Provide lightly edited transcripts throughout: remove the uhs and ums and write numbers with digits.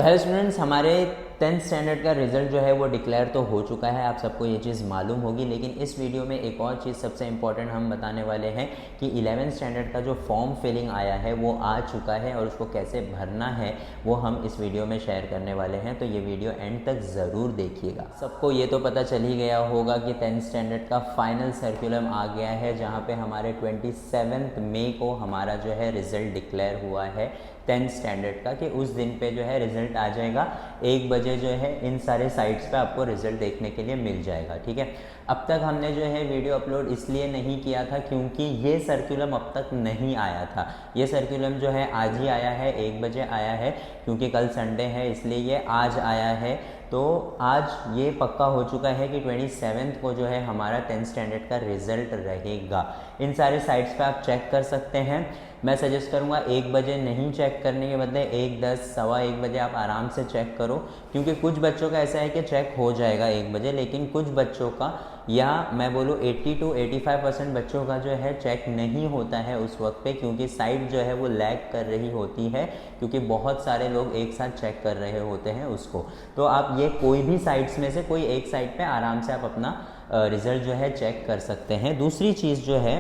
Hello students, हमारे 10th standard का result जो है वो डिक्लेयर तो हो चुका है, आप सबको ये चीज़ मालूम होगी। लेकिन इस वीडियो में एक और चीज़ सबसे इम्पॉर्टेंट हम बताने वाले हैं कि 11th स्टैंडर्ड का जो फॉर्म फिलिंग आया है वो आ चुका है और उसको कैसे भरना है वो हम इस वीडियो में शेयर करने वाले हैं। तो ये वीडियो एंड तक ज़रूर देखिएगा। सबको ये तो पता चल ही गया होगा कि 10th स्टैंडर्ड का फाइनल सर्कुलम आ गया है, जहाँ पे हमारे 27 मई को हमारा जो है रिज़ल्ट डिक्लेयर हुआ है 10th स्टैंडर्ड का, कि उस दिन पे जो है रिज़ल्ट आ जाएगा 1 बजे जो है इन सारे साइट्स पे आपको रिज़ल्ट देखने के लिए मिल जाएगा। ठीक है, अब तक हमने जो है वीडियो अपलोड इसलिए नहीं किया था क्योंकि ये सर्कुलम अब तक नहीं आया था। ये सर्कुलम जो है आज ही आया है, 1 बजे आया है, क्योंकि कल संडे है इसलिए ये आज आया है। तो आज ये पक्का हो चुका है कि 27 को जो है हमारा 10th स्टैंडर्ड का रिज़ल्ट रहेगा। इन सारे साइट्स पे आप चेक कर सकते हैं। मैं सजेस्ट करूँगा 1 बजे नहीं चेक करने के बदले 1, 10, सवा 1 बजे आप आराम से चेक करो, क्योंकि कुछ बच्चों का ऐसा है कि चेक हो जाएगा 1 बजे, लेकिन कुछ बच्चों का, या मैं बोलूँ 80 to 85% बच्चों का जो है चेक नहीं होता है उस वक्त पे, क्योंकि साइट जो है वो लैग कर रही होती है, क्योंकि बहुत सारे लोग एक साथ चेक कर रहे होते हैं उसको। तो आप ये कोई भी साइट्स में से कोई एक साइट पे आराम से आप अपना रिज़ल्ट जो है चेक कर सकते हैं। दूसरी चीज़ जो है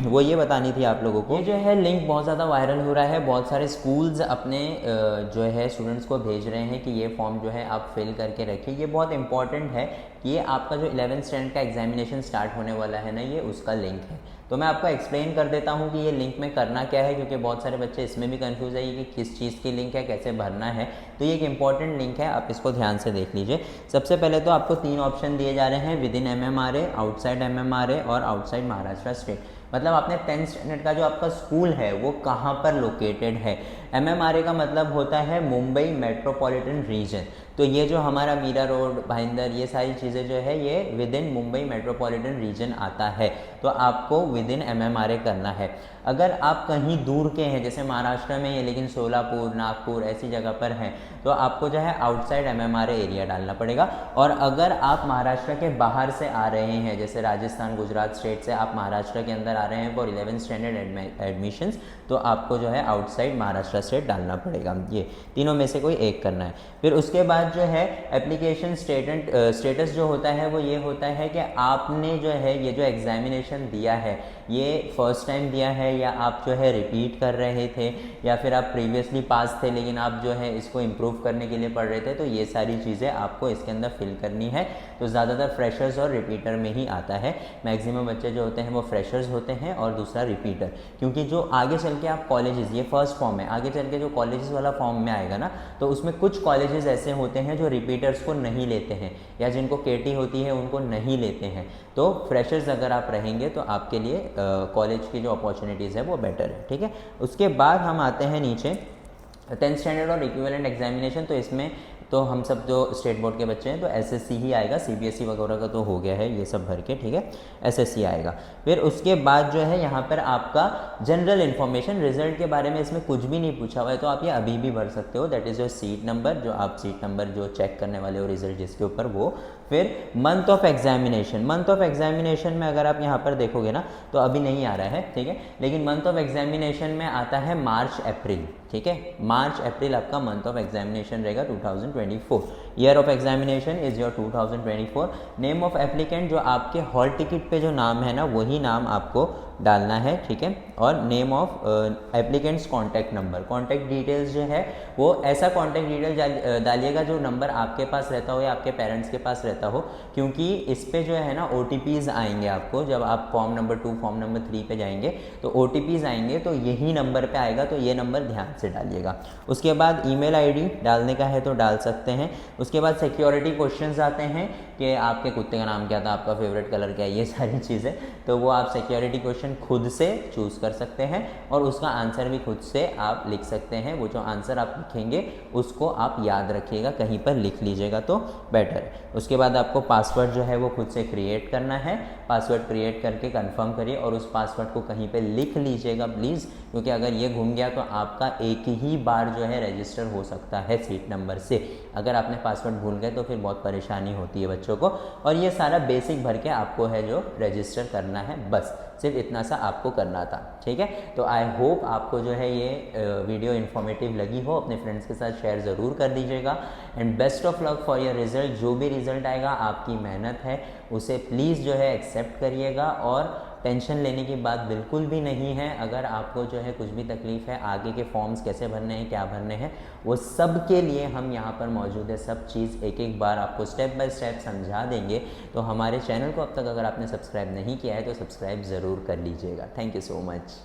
वो ये बतानी थी आप लोगों को, ये जो है लिंक बहुत ज़्यादा वायरल हो रहा है, बहुत सारे स्कूल्स अपने जो है स्टूडेंट्स को भेज रहे हैं कि ये फॉर्म जो है आप फिल करके रखिए। ये बहुत इंपॉर्टेंट है कि ये आपका जो 11th स्टैंडर्ड का एग्जामिनेशन स्टार्ट होने वाला है ना, ये उसका लिंक है। तो मैं आपको एक्सप्लेन कर देता हूँ कि ये लिंक में करना क्या है, क्योंकि बहुत सारे बच्चे इसमें भी कंफ्यूज है कि किस चीज़ की लिंक है, कैसे भरना है। तो ये एक इंपॉर्टेंट लिंक है, आप इसको ध्यान से देख लीजिए। सबसे पहले तो आपको 3 ऑप्शन दिए जा रहे हैं, with in MMRA, outside MMRA और आउटसाइड महाराष्ट्र स्टेट। मतलब आपने 10th स्टैंडर्ड का जो आपका स्कूल है वो कहाँ पर लोकेटेड है। MMRA का मतलब होता है मुंबई मेट्रोपॉलिटन रीजन। तो ये जो हमारा मीरा रोड, भाईंदर, ये सारी चीज़ें जो है ये with in Mumbai metropolitan region आता है। तो आपको विद इन MMRA करना है। अगर आप कहीं दूर के हैं, जैसे महाराष्ट्र में है लेकिन सोलापुर, नागपुर ऐसी जगह पर हैं, तो आपको जो है आउटसाइड MMRA एरिया डालना पड़ेगा। और अगर आप महाराष्ट्र के बाहर से आ रहे हैं, जैसे राजस्थान, गुजरात स्टेट से आप महाराष्ट्र के अंदर आ रहे हैं फॉर 11th स्टैंडर्ड एडमिशन्स, तो आपको जो है आउटसाइड महाराष्ट्र स्टेट डालना पड़ेगा। ये तीनों में से कोई एक करना है। फिर उसके बाद जो है एप्लीकेशन स्टेटस जो होता है वो ये होता है कि आपने जो है ये जो एग्जामिनेशन दिया है ये फर्स्ट टाइम दिया है, या आप जो है रिपीट कर रहे थे, या फिर आप प्रीवियसली पास थे लेकिन आप जो है इसको इम्प्रूव करने के लिए पढ़ रहे थे। तो ये सारी चीज़ें आपको इसके अंदर फिल करनी है। तो ज़्यादातर फ्रेशर्स और रिपीटर में ही आता है। मैक्सिमम बच्चे जो होते हैं वो फ्रेशर्स होते हैं और दूसरा रिपीटर, क्योंकि जो आगे चल के आप कॉलेजेस, ये फर्स्ट फॉर्म है, आगे चल के जो कॉलेजेस वाला फॉर्म में आएगा ना, तो उसमें कुछ कॉलेजेस ऐसे होते हैं जो रिपीटर्स को नहीं लेते हैं, या जिनको केटी होती है उनको नहीं लेते हैं। तो फ्रेशर्स अगर आप रहेंगे तो आपके लिए कॉलेज की जो अपॉर्चुनिटीज़ है वो बेटर है। ठीक है, उसके बाद हम आते हैं नीचे 10th स्टैंडर्ड और इक्विवेलेंट एग्जामिनेशन। तो इसमें तो हम सब जो स्टेट बोर्ड के बच्चे हैं तो SSC ही आएगा, CBSE वगैरह का तो हो गया है ये सब भर के। ठीक है, SSC आएगा। फिर उसके बाद जो है यहाँ पर आपका जनरल इन्फॉर्मेशन, रिजल्ट के बारे में इसमें कुछ भी नहीं पूछा हुआ है, तो आप ये अभी भी भर सकते हो। That is your seat number, जो आप सीट नंबर जो चेक करने वाले हो रिजल्ट जिसके ऊपर, वो। फिर month of examination, month of examination में अगर आप यहाँ पर देखोगे ना तो अभी नहीं आ रहा है, ठीक है, लेकिन मंथ ऑफ एग्जामिनेशन में आता है मार्च अप्रैल। ठीक है, मार्च अप्रैल आपका मंथ ऑफ एग्जामिनेशन रहेगा 2024। Year of examination is your 2024। Name of applicant, जो आपके हॉल टिकट पे जो नाम है ना वही नाम आपको डालना है। ठीक है, और name of applicants contact number, contact details जो है वो ऐसा कॉन्टैक्ट डिटेल डालिएगा जो नंबर आपके पास रहता हो या आपके पेरेंट्स के पास रहता हो, क्योंकि इस पे जो है ना OTPs आएंगे आपको। जब आप फॉर्म नंबर 2, फॉर्म नंबर 3 पे जाएंगे तो OTPs आएंगे, तो यही नंबर पे आएगा, तो ये नंबर ध्यान से डालिएगा। उसके बाद ईमेल ID डालने का है तो डाल सकते हैं। उसके बाद सिक्योरिटी क्वेश्चंस आते हैं कि आपके कुत्ते का नाम क्या था, आपका फेवरेट कलर क्या है, ये सारी चीज़ें। तो वो आप सिक्योरिटी क्वेश्चन खुद से चूज़ कर सकते हैं और उसका आंसर भी खुद से आप लिख सकते हैं। वो जो आंसर आप लिखेंगे उसको आप याद रखिएगा, कहीं पर लिख लीजिएगा तो बेटर है। उसके बाद आपको पासवर्ड जो है वो खुद से क्रिएट करना है। पासवर्ड क्रिएट करके कंफर्म करिए और उस पासवर्ड को कहीं पे लिख लीजिएगा प्लीज़, क्योंकि अगर ये घूम गया तो आपका एक ही बार जो है रजिस्टर हो सकता है सीट नंबर से। अगर आपने पासवर्ड भूल गए तो फिर बहुत परेशानी होती है बच्चों को। और ये सारा बेसिक भर के आपको है जो रजिस्टर करना है, बस। सिर्फ इतना सा आपको करना था, ठीक है। तो आई होप आपको जो है ये वीडियो इन्फॉर्मेटिव लगी हो, अपने फ्रेंड्स के साथ शेयर ज़रूर कर दीजिएगा। And best of luck for your result. जो भी रिज़ल्ट आएगा आपकी मेहनत है, उसे प्लीज़ जो है एक्सेप्ट करिएगा और टेंशन लेने की बात बिल्कुल भी नहीं है। अगर आपको जो है कुछ भी तकलीफ़ है, आगे के फॉर्म्स कैसे भरने हैं, क्या भरने हैं, वो सब के लिए हम यहाँ पर मौजूद है। सब चीज़ एक एक बार आपको स्टेप बाय स्टेप समझा देंगे। तो हमारे चैनल को अब तक अगर आपने सब्सक्राइब नहीं किया है तो सब्सक्राइब ज़रूर कर लीजिएगा। Thank you so much.